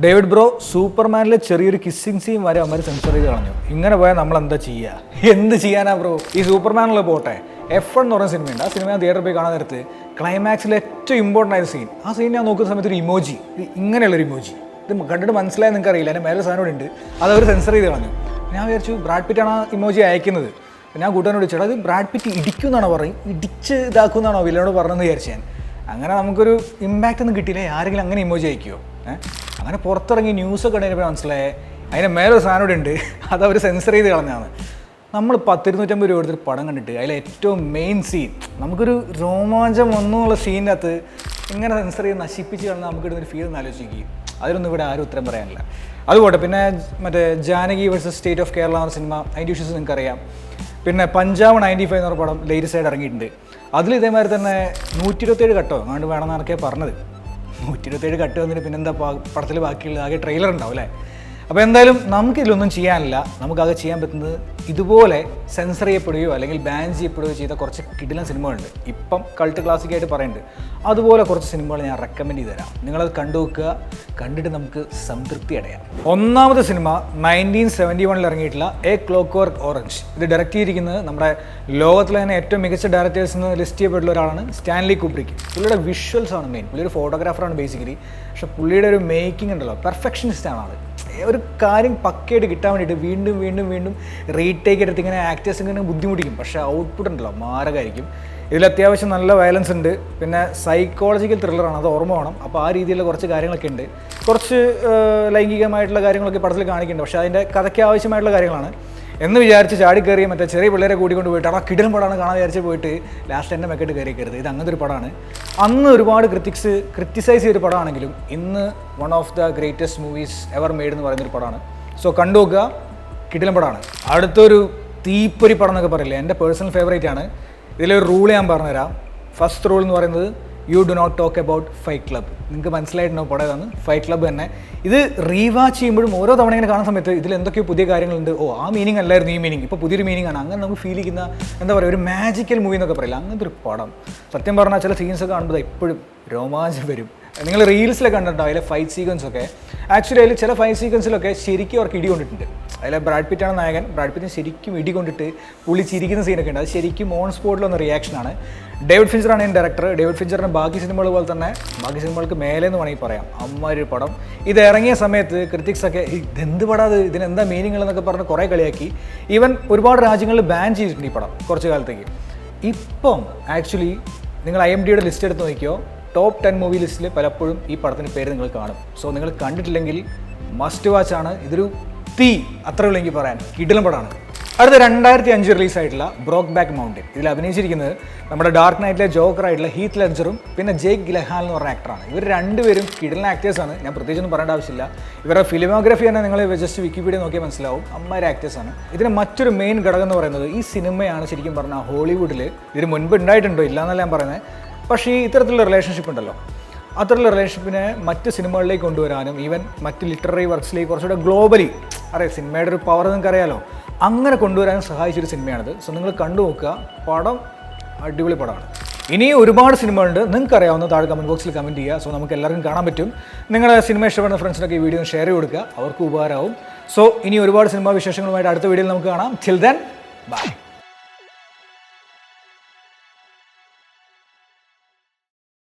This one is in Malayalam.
ഡേവിഡ് ബ്രോ സൂപ്പർമാനിലെ ചെറിയൊരു കിസ്സിങ് സീൻ വരെ അവന്മാർ സെൻസർ ചെയ്ത് കളഞ്ഞു. ഇങ്ങനെ പോയാൽ നമ്മൾ എന്താ ചെയ്യുക? എന്ത് ചെയ്യാനാ ബ്രോ? ഈ സൂപ്പർമാനുള്ള പോട്ടെ, F1 എന്ന് പറയുന്ന സിനിമയുണ്ട്. ആ സിനിമ ഞാൻ തിയേറ്ററിൽ പോയി കാണാൻ നേരത്ത് ക്ലൈമാക്സിൽ ഏറ്റവും ഇമ്പോർട്ടൻ്റ് ആയ സീൻ, ആ സീൻ ഞാൻ നോക്കുന്ന സമയത്ത് ഒരു ഇമോജി, ഇങ്ങനെയുള്ളൊരു ഇമോജി, ഇത് കണ്ടിട്ട് മനസ്സിലായി നിങ്ങൾക്ക് അറിയില്ല, എൻ്റെ മേലെ സാധനം ഉണ്ട്, അത് അവർ സെൻസർ ചെയ്ത് കളഞ്ഞു. ഞാൻ വിചാരിച്ചു ബ്രാഡ് പിറ്റാണ് ആ ഇമോജി അയക്കുന്നത്. ഞാൻ കൂട്ടുകാരോട് ചോദിച്ചാൽ അത് ബ്രാഡ് പിറ്റ് ഇടിക്കുമെന്നാണോ പറയും, ഇടിച്ച് ഇതാക്കുമെന്നാണോ വില്ലനോട് പറഞ്ഞതെന്ന് വിചാരിച്ചു ഞാൻ. അങ്ങനെ നമുക്കൊരു ഇമ്പാക്റ്റ് ഒന്നും കിട്ടിയില്ല. ആരെങ്കിലും അങ്ങനെ ഇമോജി അയക്കുമോ? അങ്ങനെ പുറത്തിറങ്ങി ന്യൂസൊക്കെ കഴിഞ്ഞപ്പോൾ മനസ്സിലായേ അതിൻ്റെ മേലൊരു സാധനം ഇവിടെ ഉണ്ട്, അത് അവർ സെൻസർ ചെയ്ത് കളഞ്ഞാണ്. നമ്മൾ 10-250 രൂപ കൊടുത്തൊരു പടം കണ്ടിട്ട് അതിലെ ഏറ്റവും മെയിൻ സീൻ, നമുക്കൊരു രോമാഞ്ചം വന്നുള്ള സീനകത്ത് ഇങ്ങനെ സെൻസർ ചെയ്ത് നശിപ്പിച്ച് കളഞ്ഞാൽ നമുക്ക് ഇടുന്നൊരു ഫീൽ ഒന്ന് ആലോചിക്കും. അതിലൊന്നും ഇവിടെ ആരും ഉത്തരം പറയാനില്ല. അതുപോട്ടെ, പിന്നെ മറ്റേ Janaki versus state of Kerala എന്ന സിനിമ, അതിൻ്റെ ഇഷ്യൂസ് നിങ്ങൾക്കറിയാം. പിന്നെ പഞ്ചാബ് 95 എന്ന പടം ലേറ്റസ്റ്റ് ആയിട്ട് ഇറങ്ങിയിട്ടുണ്ട്. അതിൽ ഇതേമാതിരി തന്നെ 127 കട്ടോ അങ്ങോട്ട് വേണമെന്നൊക്കെ പറഞ്ഞത്. 127 കട്ട് വന്നിട്ട് പിന്നെന്താ പടത്തിൽ ബാക്കിയുള്ളത്? ആകെ ട്രെയിലർ ഉണ്ടാവും അല്ലേ? അപ്പോൾ എന്തായാലും നമുക്കിതിലൊന്നും ചെയ്യാനില്ല. നമുക്കാകെ ചെയ്യാൻ പറ്റുന്നത് ഇതുപോലെ സെൻസർ ചെയ്യപ്പെടുകയോ അല്ലെങ്കിൽ ബാൻ ചെയ്യപ്പെടുകയോ ചെയ്ത കുറച്ച് കിടിലൻ സിനിമകളുണ്ട്. ഇപ്പം കൾട്ട് ക്ലാസിക്കായിട്ട് പറയുന്നുണ്ട്. അതുപോലെ കുറച്ച് സിനിമകൾ ഞാൻ റെക്കമെൻഡ് ചെയ്ത് തരാം. നിങ്ങളത് കണ്ടു നോക്കുക, കണ്ടിട്ട് നമുക്ക് സംതൃപ്തി അടയാം. ഒന്നാമത്തെ സിനിമ 1971 ഇറങ്ങിയിട്ടുള്ള എ ക്ലോക്ക്വർക്ക് ഓറഞ്ച്. ഇത് ഡയറക്റ്റ് ചെയ്തിരിക്കുന്നത് നമ്മുടെ ലോകത്തിലെ തന്നെ ഏറ്റവും മികച്ച ഡയറക്ടേഴ്സ് എന്ന് ലിസ്റ്റ് ചെയ്യപ്പെട്ടുള്ള ഒരാളാണ് സ്റ്റാൻലി കുബ്രിക്ക്. പുള്ളിയുടെ വിഷ്വൽസ് ആണ് മെയിൻ. പുള്ളി ഒരു ഫോട്ടോഗ്രാഫറാണ് ബേസിക്കലി. പക്ഷേ പുള്ളിയുടെ ഒരു മേക്കിംഗ് ഉണ്ടല്ലോ, പെർഫെക്ഷനിസ്റ്റ് ആണ് ആൾ. ഒരു കാര്യം പക്കയായിട്ട് കിട്ടാൻ വേണ്ടിയിട്ട് വീണ്ടും വീണ്ടും വീണ്ടും റീടേക്ക് എടുത്ത് ഇങ്ങനെ ആക്ടേഴ്സ് ഇങ്ങനെ ബുദ്ധിമുട്ടിക്കും. പക്ഷേ ഔട്ട്പുട്ട് ഉണ്ടല്ലോ മാരകമായിരിക്കും. ഇതിൽ അത്യാവശ്യം നല്ല വയലൻസ് ഉണ്ട്, പിന്നെ സൈക്കോളജിക്കൽ ത്രില്ലറാണ്, അത് ഓർമ്മ വേണം. അപ്പോൾ ആ രീതിയിലുള്ള കുറച്ച് കാര്യങ്ങളൊക്കെ ഉണ്ട്. കുറച്ച് ലൈംഗികമായിട്ടുള്ള കാര്യങ്ങളൊക്കെ പടത്തിൽ കാണിക്കുന്നുണ്ട്. പക്ഷേ അതിൻ്റെ കഥയ്ക്ക് ആവശ്യമായിട്ടുള്ള കാര്യങ്ങളാണ് എന്ന് വിചാരിച്ച് ചാടി കയറി മറ്റേ ചെറിയ പിള്ളേരെ കൂടിക്കൊണ്ട് പോയിട്ട് ആ കിടിലൻ പടമാണ് കാണാൻ വിചാരിച്ച് പോയിട്ട് ലാസ്റ്റ് എൻ്റെ മെക്കെട്ട് കയറിക്കരുത്. ഇത് അങ്ങനത്തെ ഒരു പടമാണ്. അന്ന് ഒരുപാട് ക്രിറ്റിസൈസ് ചെയ്തൊരു പടമാണെങ്കിലും ഇന്ന് one of the greatest movies ever made എന്ന് പറയുന്നൊരു പടമാണ്. സോ കണ്ടു നോക്കുക, കിടിലൻ പടമാണ്. അടുത്തൊരു തീപ്പൊരി പടം എന്നൊക്കെ പറയില്ലേ, എൻ്റെ പേഴ്സണൽ ഫേവറേറ്റ് ആണ്. ഇതിലൊരു റൂൾ ഞാൻ പറഞ്ഞുതരാം. ഫസ്റ്റ് റൂൾ എന്ന് പറയുന്നത് you do not talk about fight club. നിങ്ങൾക്ക് മനസ്സിലായിട്ടുണ്ടാവും പടം ഏതാണ്? ഫൈറ്റ് ക്ലബ് തന്നെ. ഇത് റീവാച്ച് ചെയ്യുമ്പോഴും ഓരോ തവണ ഇങ്ങനെ കാണുന്ന സമയത്ത് ഇതിൽ എന്തൊക്കെയോ പുതിയ കാര്യങ്ങളുണ്ട്. ഓ, ആ മീനിങ് അല്ലായിരുന്നു ഈ മീനിങ്, ഇപ്പോൾ പുതിയൊരു മീനിങ് ആണ്. അങ്ങനെ നമുക്ക് ഫീൽ ചെയ്യുന്ന എന്താ പറയുക, ഒരു മാജിക്കൽ മൂവി എന്നൊക്കെ പറയില്ല, അങ്ങനത്തെ ഒരു പടം. സത്യം പറഞ്ഞാൽ ചില സീൻസൊക്കെ കാണുമ്പോൾ ഇപ്പോഴും രോമാഞ്ചം വരും. നിങ്ങൾ റീൽസിലൊക്കെ കണ്ടിട്ടുണ്ടോ അതിലെ ഫൈറ്റ് സീക്വൻസൊക്കെ? ആക്ച്വലി അതിൽ ചില ഫൈറ്റ് സീക്വൻസിലൊക്കെ ശരിക്കും അവർക്ക് ഇടി കൊണ്ടിട്ടുണ്ട്. അതിലെ ബ്രാഡ് പിറ്റാണ് നായകൻ. ബ്രാഡ് പിറ്റിന് ശരിക്കും ഇടി കൊണ്ടിട്ട് പുള്ളി ചിരിക്കുന്ന സീനൊക്കെ ഉണ്ട്. അത് ശരിക്കും ഓൺ സ്പോട്ടിൽ വന്ന റിയാക്ഷനാണ്. ഡേവിഡ് ഫിഞ്ചറാണ് എൻ്റെ ഡയറക്ടർ. ഡേവിഡ് ഫിഞ്ചറിൻ്റെ ബാക്കി സിനിമകൾ പോലെ തന്നെ ബാക്കി സിനിമകൾക്ക് മേലെ എന്ന് വേണമെങ്കിൽ പറയാം. അമ്മൊരു പടം. ഇത് ഇറങ്ങിയ സമയത്ത് ക്രിറ്റിക്സൊക്കെ ഇതെന്ത് പടം, അത് ഇതിനെന്താ മീനിങ്ങൾ എന്നൊക്കെ പറഞ്ഞ് കുറേ കളിയാക്കി. ഈവൻ ഒരുപാട് രാജ്യങ്ങളിൽ ബാൻ ചെയ്തിട്ടുണ്ട് ഈ പടം കുറച്ച് കാലത്തേക്ക്. ഇപ്പം ആക്ച്വലി നിങ്ങൾ IMDbയുടെ ലിസ്റ്റ് എടുത്ത് നോക്കിയോ, ടോപ്പ് 10 മൂവി ലിസ്റ്റിൽ പലപ്പോഴും ഈ പടത്തിൻ്റെ പേര് നിങ്ങൾ കാണും. സോ നിങ്ങൾ കണ്ടിട്ടില്ലെങ്കിൽ മസ്റ്റ് വാച്ച് ആണ്. ഇതൊരു തീ, അത്രയുള്ളൂ എനിക്ക് പറയാൻ. കിടിലൻ പടമാണ്. അടുത്ത 2005 റിലീസായിട്ടുള്ള ബ്രോക്ക് ബാക്ക് മൗണ്ടൻ. ഇതിൽ അഭിനയിച്ചിരിക്കുന്നത് നമ്മുടെ ഡാർക്ക് നൈറ്റിലെ ജോക്കറായിട്ടുള്ള ഹീത്ത് ലെഡ്ജറും പിന്നെ ജേക്ക് ഗിലഹാൽ എന്ന് പറഞ്ഞ ആക്ടറാണ്. ഇവർ രണ്ടുപേരും കിടിലൻ ആക്ടേഴ്സാണ്. ഞാൻ പ്രത്യേകിച്ചൊന്നും പറയേണ്ട ആവശ്യമില്ല. ഇവരുടെ ഫിലിമോഗ്രഫി തന്നെ നിങ്ങൾ ജസ്റ്റ് വിക്കിപീഡിയ നോക്കിയാൽ മനസ്സിലാവും. അമ്മമാരെ ആക്ടേഴ്സാണ്. ഇതിന് മറ്റൊരു മെയിൻ ഘടകം എന്ന് പറയുന്നത് ഈ സിനിമയാണ്. ശരിക്കും പറഞ്ഞാൽ ഹോളിവുഡിൽ ഇതിന് മുൻപ് ഉണ്ടായിട്ടുണ്ടോ ഇല്ല എന്നല്ല ഞാൻ പറയുന്നത്. പക്ഷേ ഈ ഇത്തരത്തിലുള്ള റിലേഷൻഷിപ്പ് ഉണ്ടല്ലോ, അത്തരത്തിലുള്ള റിലേഷൻഷിപ്പിനെ മറ്റ് സിനിമകളിലേക്ക് കൊണ്ടുവരാനും ഈവൻ മറ്റ് ലിറ്റററി വർക്ക്സിലേക്ക് കുറച്ചുകൂടെ ഗ്ലോബലി, അറിയാം സിനിമയുടെ ഒരു പവർ നിങ്ങൾക്ക് അറിയാലോ, അങ്ങനെ കൊണ്ടുവരാനും സഹായിച്ചൊരു സിനിമയാണിത്. സോ നിങ്ങൾ കണ്ടു നോക്കുക, പടം അടിപൊളി പടമാണ്. ഇനി ഒരുപാട് സിനിമകളുണ്ട്, നിങ്ങൾക്ക് അറിയാവുന്ന താഴെ കമൻറ്റ് ബോക്സിൽ കമൻറ്റ് ചെയ്യുക. സോ നമുക്ക് എല്ലാവർക്കും കാണാൻ പറ്റും. നിങ്ങളുടെ സിനിമ ഇഷ്ടപ്പെടുന്ന ഫ്രണ്ട്സിനൊക്കെ ഈ വീഡിയോ ഷെയർ ചെയ്ത് കൊടുക്കുക, അവർക്ക് ഉപകാരമാവും. സോ ഇനി ഒരുപാട് സിനിമാ വിശേഷങ്ങളുമായിട്ട് അടുത്ത വീഡിയോയിൽ നമുക്ക് കാണാം. Till then bye.